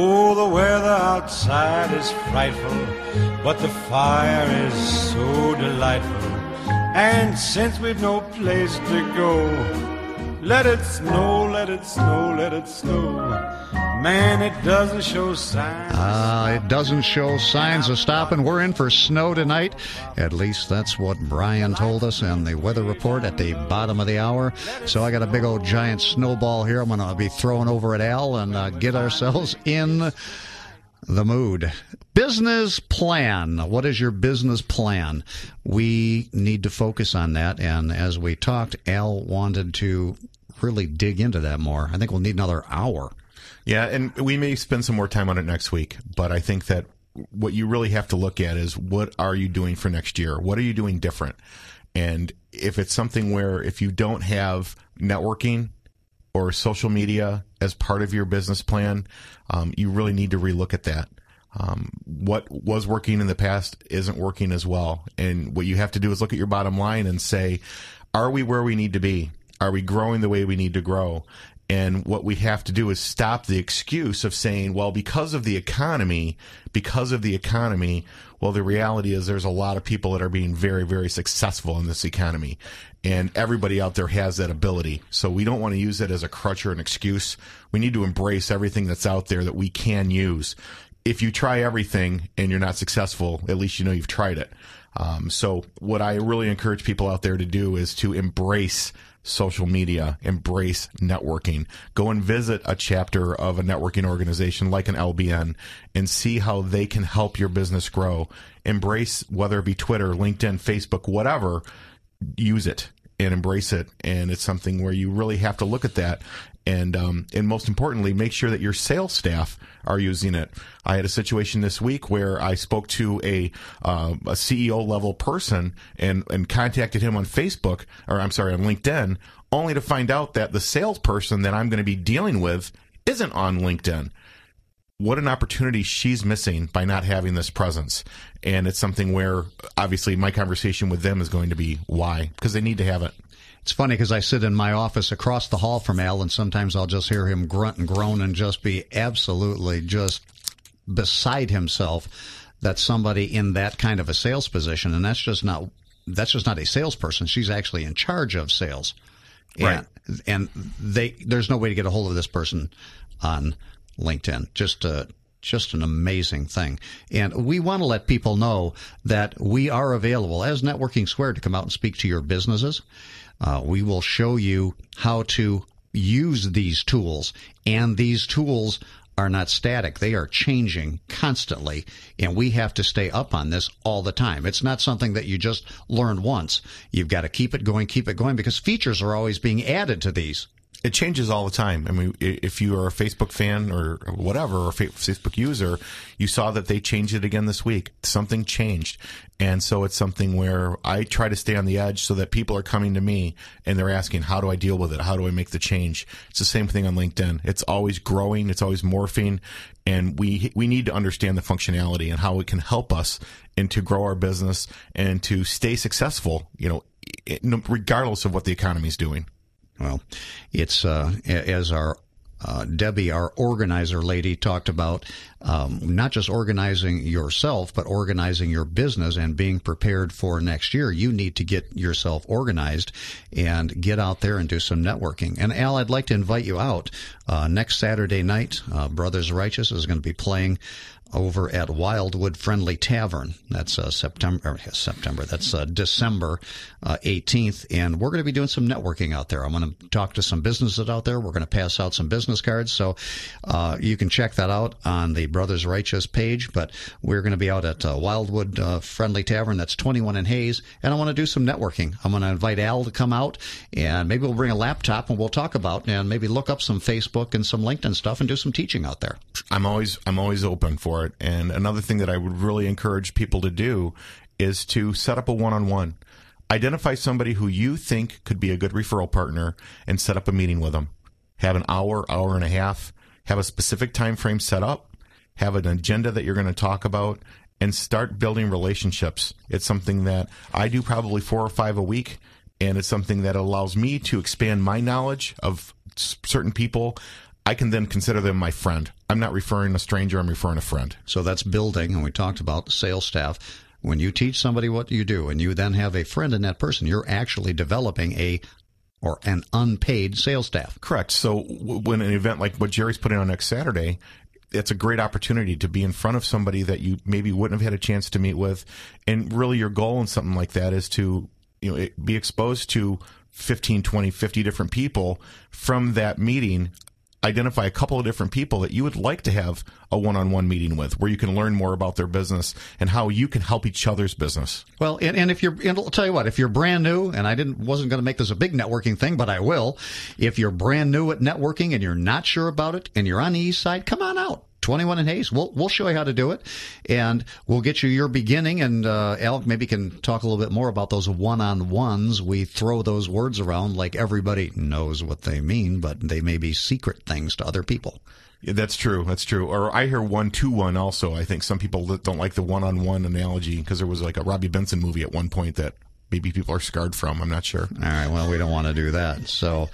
Oh, the weather outside is frightful, but the fire is so delightful. And since we've no place to go, let it snow, let it snow, let it snow. Man, it doesn't show signs. It doesn't show signs of stopping. We're in for snow tonight. At least that's what Brian told us in the weather report at the bottom of the hour. So I got a big old giant snowball here I'm going to be throwing over at Al and get ourselves in the mood. Business plan. What is your business plan? We need to focus on that. And as we talked, Al wanted to really dig into that more. I think we'll need another hour. Yeah, and we may spend some more time on it next week, but I think that what you really have to look at is what are you doing for next year? What are you doing different? And if it's something where if you don't have networking or social media as part of your business plan, you really need to relook at that. What was working in the past isn't working as well. And what you have to do is look at your bottom line and say, are we where we need to be? Are we growing the way we need to grow? And what we have to do is stop the excuse of saying, well, because of the economy, well, the reality is there's a lot of people that are being very, very successful in this economy. And everybody out there has that ability. So we don't want to use it as a crutch or an excuse. We need to embrace everything that's out there that we can use. If you try everything and you're not successful, at least you know you've tried it. So what I really encourage people out there to do is to embrace social media, embrace networking. Go and visit a chapter of a networking organization like an LBN and see how they can help your business grow. Embrace, whether it be Twitter, LinkedIn, Facebook, whatever, use it and embrace it. And it's something where you really have to look at that. And most importantly, make sure that your sales staff are using it. I had a situation this week where I spoke to a CEO level person and contacted him on Facebook, or I'm sorry, on LinkedIn, only to find out that the salesperson that I'm going to be dealing with isn't on LinkedIn. What an opportunity she's missing by not having this presence. And it's something where obviously my conversation with them is going to be why, because they need to have it. It's funny because I sit in my office across the hall from Al, and sometimes I'll just hear him grunt and groan and just be absolutely just beside himself that somebody in that kind of a sales position, and that's just not a salesperson. She's actually in charge of sales. Right. And there's no way to get a hold of this person on LinkedIn. Just an amazing thing. And we want to let people know that we are available as Networking Squared to come out and speak to your businesses. We will show you how to use these tools, and these tools are not static. They are changing constantly, and we have to stay up on this all the time. It's not something that you just learn once. You've got to keep it going, because features are always being added to these. It changes all the time. I mean, if you are a Facebook fan or whatever, or a Facebook user, you saw that they changed it again this week. Something changed. And so it's something where I try to stay on the edge so that people are coming to me and they're asking, how do I deal with it? How do I make the change? It's the same thing on LinkedIn. It's always growing. It's always morphing. And we need to understand the functionality and how it can help us and to grow our business and to stay successful, regardless of what the economy is doing. Well, it's as our Debbie, our organizer lady, talked about, not just organizing yourself, but organizing your business and being prepared for next year. You need to get yourself organized and get out there and do some networking. And Al, I'd like to invite you out next Saturday night. Brothers Righteous is going to be playing over at Wildwood Friendly Tavern. That's December 18th, and we're going to be doing some networking out there. I'm going to talk to some businesses out there. We're going to pass out some business cards, so you can check that out on the Brothers Righteous page. But we're going to be out at Wildwood Friendly Tavern. That's 21 in Hayes, and I want to do some networking. I'm going to invite Al to come out, and maybe we'll bring a laptop and we'll talk about and maybe look up some Facebook and some LinkedIn stuff and do some teaching out there. I'm always open for it. And another thing that I would really encourage people to do is to set up a one-on-one. Identify somebody who you think could be a good referral partner and set up a meeting with them. Have an hour and a half. Have a specific time frame set up. Have an agenda that you're going to talk about, and start building relationships. It's something that I do probably 4 or 5 a week, and it's something that allows me to expand my knowledge of certain people. I can then consider them my friend. I'm not referring a stranger, I'm referring a friend. So that's building, and we talked about sales staff. When you teach somebody what you do and you then have a friend in that person, you're actually developing an unpaid sales staff. Correct. So when an event like what Jerry's putting on next Saturday, it's a great opportunity to be in front of somebody that you maybe wouldn't have had a chance to meet with. And really your goal in something like that is to be exposed to 15, 20, 50 different people from that meeting. Identify a couple of different people that you would like to have a one-on-one meeting with, where you can learn more about their business and how you can help each other's business. Well, and I'll tell you what, if you're brand new, and wasn't going to make this a big networking thing, but I will. If you're brand new at networking and you're not sure about it, and you're on the east side, come on out. 21 in Hayes. We'll show you how to do it, and we'll get you your beginning. And Al maybe can talk a little bit more about those one-on-ones. We throw those words around like everybody knows what they mean, but they may be secret things to other people. Yeah, that's true. That's true. Or I hear 1-2-1 also. I think some people don't like the one-on-one analogy because there was like a Robbie Benson movie at one point that maybe people are scarred from. I'm not sure. All right. Well, we don't want to do that. So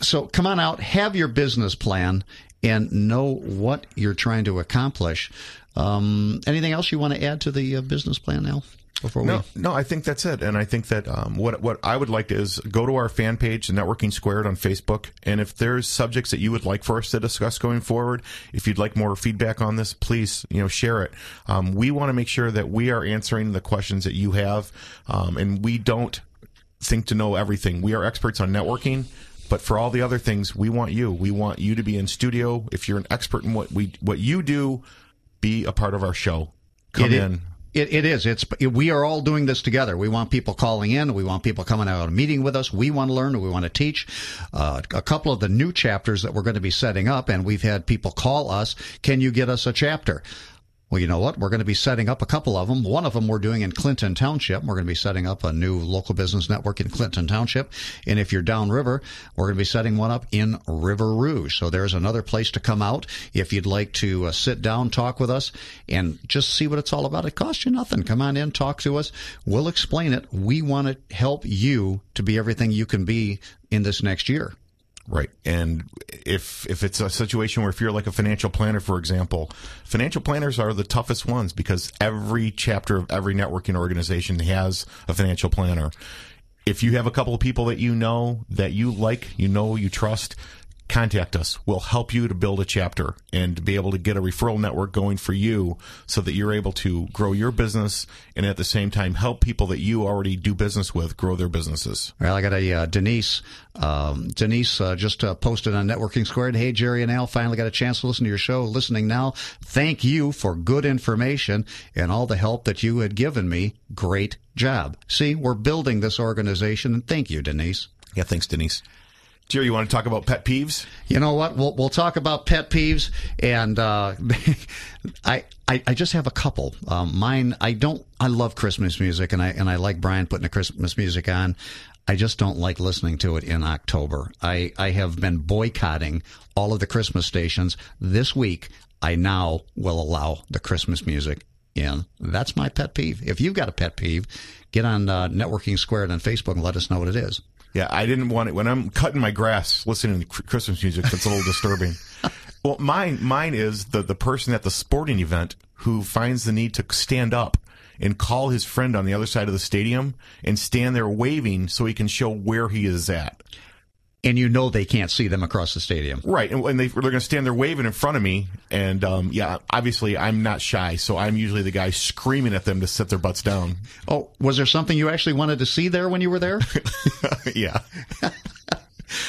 So come on out, have your business plan, and know what you're trying to accomplish. Anything else you want to add to the business plan, Al? No, I think that's it. And I think that what I would like is go to our fan page, Networking Squared on Facebook. And if there's subjects that you would like for us to discuss going forward, if you'd like more feedback on this, please, share it. We want to make sure that we are answering the questions that you have. And we don't think to know everything. We are experts on networking. But for all the other things, we want you. We want you to be in studio. If you're an expert in what you do, be a part of our show. Come in. It is. We are all doing this together. We want people calling in. We want people coming out and meeting with us. We want to learn. We want to teach. A couple of the new chapters that we're going to be setting up, and we've had people call us, can you get us a chapter? Well, you know what? We're going to be setting up a couple of them. One of them we're doing in Clinton Township. We're going to be setting up a new local business network in Clinton Township. And if you're downriver, we're going to be setting one up in River Rouge. So there's another place to come out if you'd like to sit down, talk with us, and just see what it's all about. It costs you nothing. Come on in, talk to us. We'll explain it. We want to help you to be everything you can be in this next year. Right. And if it's a situation where if you're like a financial planner, for example, financial planners are the toughest ones because every chapter of every networking organization has a financial planner. If you have a couple of people that you know, you trust, contact us. We'll help you to build a chapter and to be able to get a referral network going for you so that you're able to grow your business and at the same time help people that you already do business with grow their businesses. Well, I got a Denise. Denise just posted on Networking Squared. Hey, Jerry and Al, finally got a chance to listen to your show. Listening now. Thank you for good information and all the help that you had given me. Great job. See, we're building this organization, and thank you, Denise. Yeah, thanks, Denise. Jerry, you want to talk about pet peeves? You know what? We'll talk about pet peeves, and I just have a couple. Mine, I love Christmas music, and I like Brian putting the Christmas music on. I just don't like listening to it in October. I have been boycotting all of the Christmas stations. This week, I now will allow the Christmas music in. That's my pet peeve. If you've got a pet peeve, get on Networking Squared on Facebook and let us know what it is. Yeah, I didn't want it when I'm cutting my grass, listening to Christmas music. That's a little disturbing. Well, mine is the person at the sporting event who finds the need to stand up and call his friend on the other side of the stadium and stand there waving so he can show where he is at. And you know they can't see them across the stadium. Right, and they're going to stand there waving in front of me. And, obviously I'm not shy, so I'm usually the guy screaming at them to sit their butts down. Oh, was there something you actually wanted to see there when you were there? Yeah.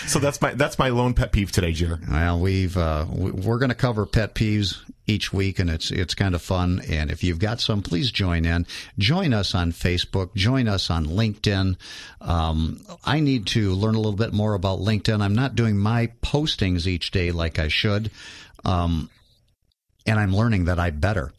So that's my lone pet peeve today, Jer. Well, we're going to cover pet peeves each week, and it's kind of fun. And if you've got some, please join in. Join us on Facebook. Join us on LinkedIn. I need to learn a little bit more about LinkedIn. I'm not doing my postings each day like I should, and I'm learning that I better.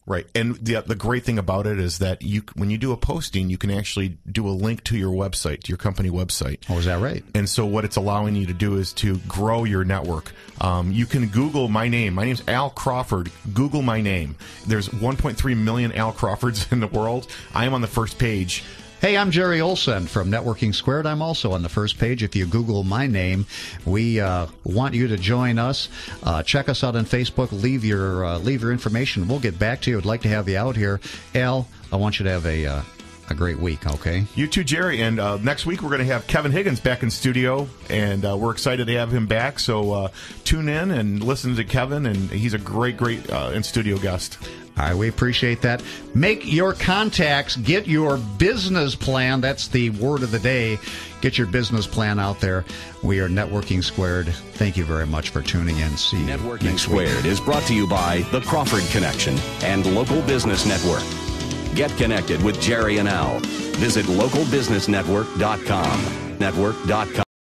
Right. And the great thing about it is that when you do a posting, you can actually do a link to your website, to your company website. Oh, is that right? And so what it's allowing you to do is to grow your network. You can Google my name. My name's Al Crawford. Google my name. There's 1.3 million Al Crawfords in the world. I am on the first page. Hey, I'm Jerry Olson from Networking Squared. I'm also on the first page. If you Google my name, we want you to join us. Check us out on Facebook. Leave your information. We'll get back to you. I'd like to have you out here. Al, I want you to have a great week, okay? You too, Jerry. And next week we're going to have Kevin Higgins back in studio, and we're excited to have him back. So tune in and listen to Kevin, and he's a great in-studio guest. All right, we appreciate that. Make your contacts. Get your business plan. That's the word of the day. Get your business plan out there. We are Networking Squared. Thank you very much for tuning in. See you Networking next week. Squared is brought to you by the Crawford Connection and Local Business Network. Get connected with Jerry and Al. Visit localbusinessnetwork.com. Network.com.